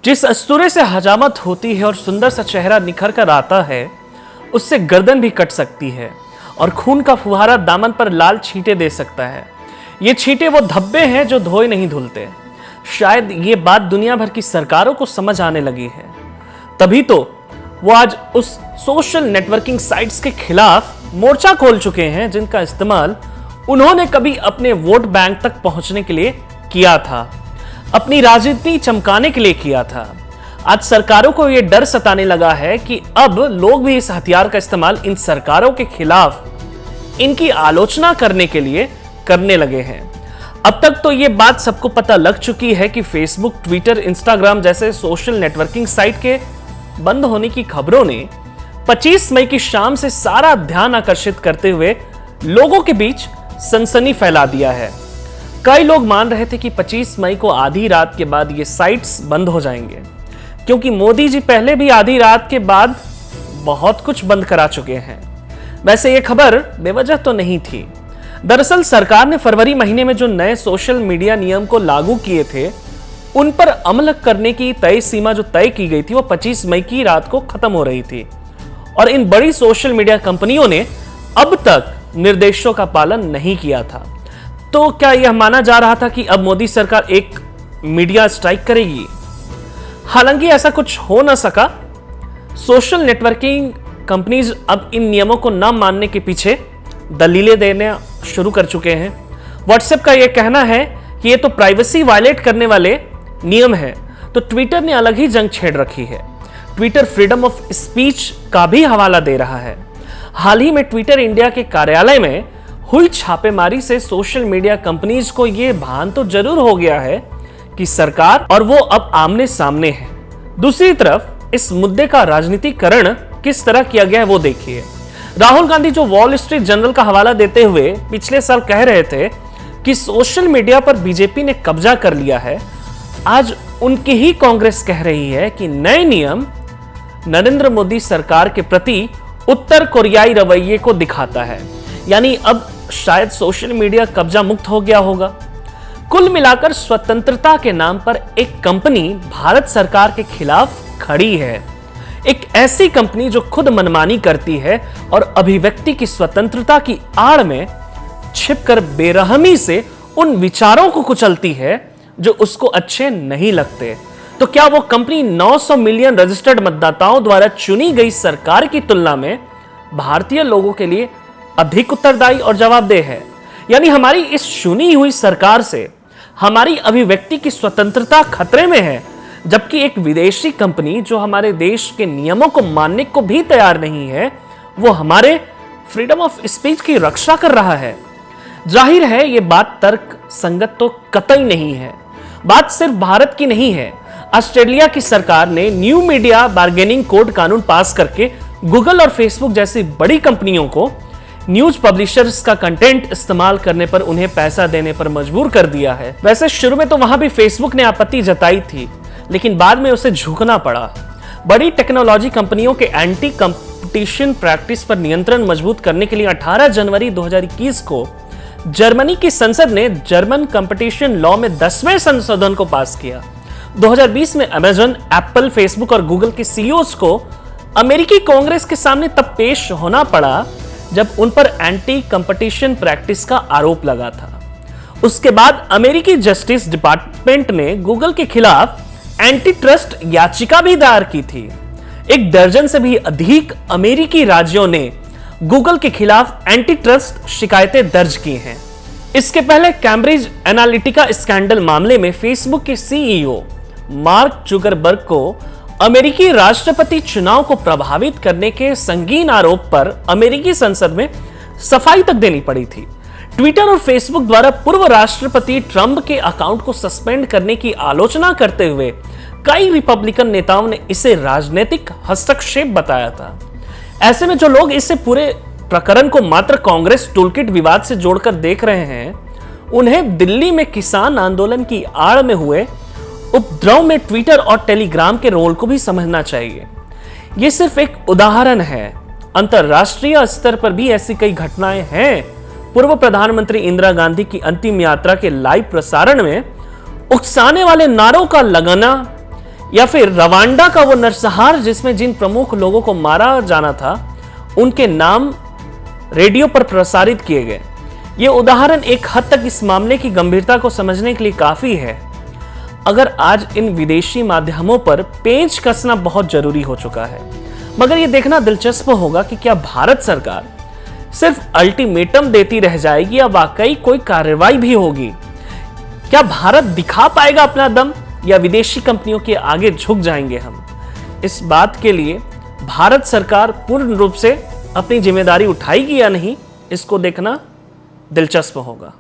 जिस अस्तूरे से हजामत होती है और सुंदर सा चेहरा निखर कर आता है, उससे गर्दन भी कट सकती है और खून का फुहारा दामन पर लाल छींटे दे सकता है। ये छींटे वो धब्बे हैं जो धोए नहीं धुलते। शायद ये बात दुनिया भर की सरकारों को समझ आने लगी है, तभी तो वो आज उस सोशल नेटवर्किंग साइट्स के खिलाफ मोर्चा खोल चुके हैं जिनका इस्तेमाल उन्होंने कभी अपने वोट बैंक तक पहुंचने के लिए किया था, अपनी राजनीति चमकाने के लिए किया था। आज सरकारों को यह डर सताने लगा है कि अब लोग भी इस हथियार का इस्तेमाल इन सरकारों के खिलाफ, इनकी आलोचना करने के लिए करने लगे हैं। अब तक तो यह बात सबको पता लग चुकी है कि फेसबुक, ट्विटर, इंस्टाग्राम जैसे सोशल नेटवर्किंग साइट के बंद होने की खबरों ने 25 मई की शाम से सारा ध्यान आकर्षित करते हुए लोगों के बीच सनसनी फैला दिया है। कई लोग मान रहे थे कि 25 मई को आधी रात के बाद ये साइट्स बंद हो जाएंगे, क्योंकि मोदी जी पहले भी आधी रात के बाद बहुत कुछ बंद करा चुके हैं। वैसे ये खबर बेवजह तो नहीं थी। दरअसल सरकार ने फरवरी महीने में जो नए सोशल मीडिया नियम को लागू किए थे, उन पर अमल करने की तय सीमा जो तय की गई थी वो 25 मई की रात को खत्म हो रही थी और इन बड़ी सोशल मीडिया कंपनियों ने अब तक निर्देशों का पालन नहीं किया था। तो क्या यह माना जा रहा था कि अब मोदी सरकार एक मीडिया स्ट्राइक करेगी? हालांकि ऐसा कुछ हो ना सका। सोशल नेटवर्किंग कंपनीज अब इन नियमों को न मानने के पीछे दलीलें देना शुरू कर चुके हैं। व्हाट्सएप का यह कहना है कि ये तो प्राइवेसी वायलेट करने वाले नियम है, तो ट्विटर ने अलग ही जंग छेड़ रखी है। ट्विटर फ्रीडम ऑफ स्पीच का भी हवाला दे रहा है। हाल ही में ट्विटर इंडिया के कार्यालय में हुई छापेमारी से सोशल मीडिया कंपनीज को यह भान तो जरूर हो गया है कि सरकार और वो अब आमने सामने है। दूसरी तरफ इस मुद्दे का राजनीतिकरण किस तरह किया गया है वो देखिए। राहुल गांधी जो वॉल स्ट्रीट जर्नल का हवाला देते हुए पिछले साल कह रहे थे कि सोशल मीडिया पर बीजेपी ने कब्जा कर लिया है, आज उनकी ही कांग्रेस कह रही है कि नए नियम नरेंद्र मोदी सरकार के प्रति उत्तर कोरियाई रवैये को दिखाता है। यानी अब शायद सोशल मीडिया कब्जा मुक्त हो गया होगा। कुल मिलाकर स्वतंत्रता के नाम पर एक कंपनी भारत सरकार के खिलाफ खड़ी है। एक ऐसी कंपनी जो खुद मनमानी करती है और अभिव्यक्ति की स्वतंत्रता की आड़ में छिपकर बेरहमी से उन विचारों को कुचलती है जो उसको अच्छे नहीं लगते। तो क्या वो कंपनी 900 मिलियन रजिस्टर्ड मतदाताओं द्वारा चुनी गई सरकार की तुलना में भारतीय लोगों के लिए अधिक उत्तरदायी और जवाबदेह है? यानी हमारी इस चुनी हुई सरकार से हमारी अभिव्यक्ति की स्वतंत्रता खतरे में है, जबकि एक विदेशी कंपनी जो हमारे देश के नियमों को मानने को भी तैयार नहीं है, वो हमारे फ्रीडम ऑफ स्पीच की रक्षा कर रहा है। जाहिर है ये बात तर्क संगत तो कतई नहीं है। बात सिर्फ भारत की नहीं है। ऑस्ट्रेलिया की सरकार ने न्यू मीडिया बार्गेनिंग कोड कानून पास करके गूगल और फेसबुक जैसी बड़ी कंपनियों को न्यूज पब्लिशर्स का कंटेंट इस्तेमाल करने पर उन्हें पैसा देने पर मजबूर कर दिया है। वैसे शुरू में तो वहां भी फेसबुक ने आपत्ति जताई थी, लेकिन बाद में उसे झुकना पड़ा। बड़ी टेक्नोलॉजी कंपनियों के एंटी कंपटीशन प्रैक्टिस पर नियंत्रण मजबूत करने के लिए 18 जनवरी 2021 को जर्मनी की संसद ने जर्मन कंपटीशन लॉ में 10वें संशोधन को पास किया। 2020 में अमेजन, एप्पल, फेसबुक और गूगल के सीईओज को अमेरिकी कांग्रेस के सामने तब पेश होना पड़ा जब उन पर एंटी कंपटीशन प्रैक्टिस का आरोप लगा था। उसके बाद अमेरिकी जस्टिस डिपार्टमेंट ने गूगल के खिलाफ एंटी ट्रस्ट याचिका भी दायर की थी। 1 दर्जन से भी अधिक अमेरिकी राज्यों ने गूगल के खिलाफ एंटी ट्रस्ट शिकायतें दर्ज की हैं। इसके पहले कैम्ब्रिज एनालिटिका स्कैंडल मामले में फेसबुक के सीईओ मार्क जुकरबर्ग को अमेरिकी राष्ट्रपति चुनाव को प्रभावित करने के संगीन आरोप पर अमेरिकी संसद में सफाई तक देनी पड़ी थी। ट्विटर और फेसबुक द्वारा पूर्व राष्ट्रपति ट्रंप के अकाउंट को सस्पेंड करने की आलोचना करते हुए कई रिपब्लिकन नेताओं ने इसे राजनीतिक हस्तक्षेप बताया था। ऐसे में जो लोग इसे पूरे प्रकरण को मात्र कांग्रेस टूलकिट विवाद से जोड़कर देख रहे हैं, उन्हें दिल्ली में किसान आंदोलन की आड़ में हुए उपद्रव में ट्विटर और टेलीग्राम के रोल को भी समझना चाहिए। यह सिर्फ एक उदाहरण है। अंतरराष्ट्रीय स्तर पर भी ऐसी कई घटनाएं हैं। पूर्व प्रधानमंत्री इंदिरा गांधी की अंतिम यात्रा के लाइव प्रसारण में उकसाने वाले नारों का लगाना या फिर रवांडा का वो नरसंहार जिसमें जिन प्रमुख लोगों को मारा जाना था उनके नाम रेडियो पर प्रसारित किए गए। ये उदाहरण एक हद तक इस मामले की गंभीरता को समझने के लिए काफी है। अगर आज इन विदेशी माध्यमों पर पेंच कसना बहुत जरूरी हो चुका है, मगर यह देखना दिलचस्प होगा कि क्या भारत सरकार सिर्फ अल्टीमेटम देती रह जाएगी या वाकई कोई कार्रवाई भी होगी। क्या भारत दिखा पाएगा अपना दम या विदेशी कंपनियों के आगे झुक जाएंगे हम। इस बात के लिए भारत सरकार पूर्ण रूप से अपनी जिम्मेदारी उठाएगी या नहीं, इसको देखना दिलचस्प होगा।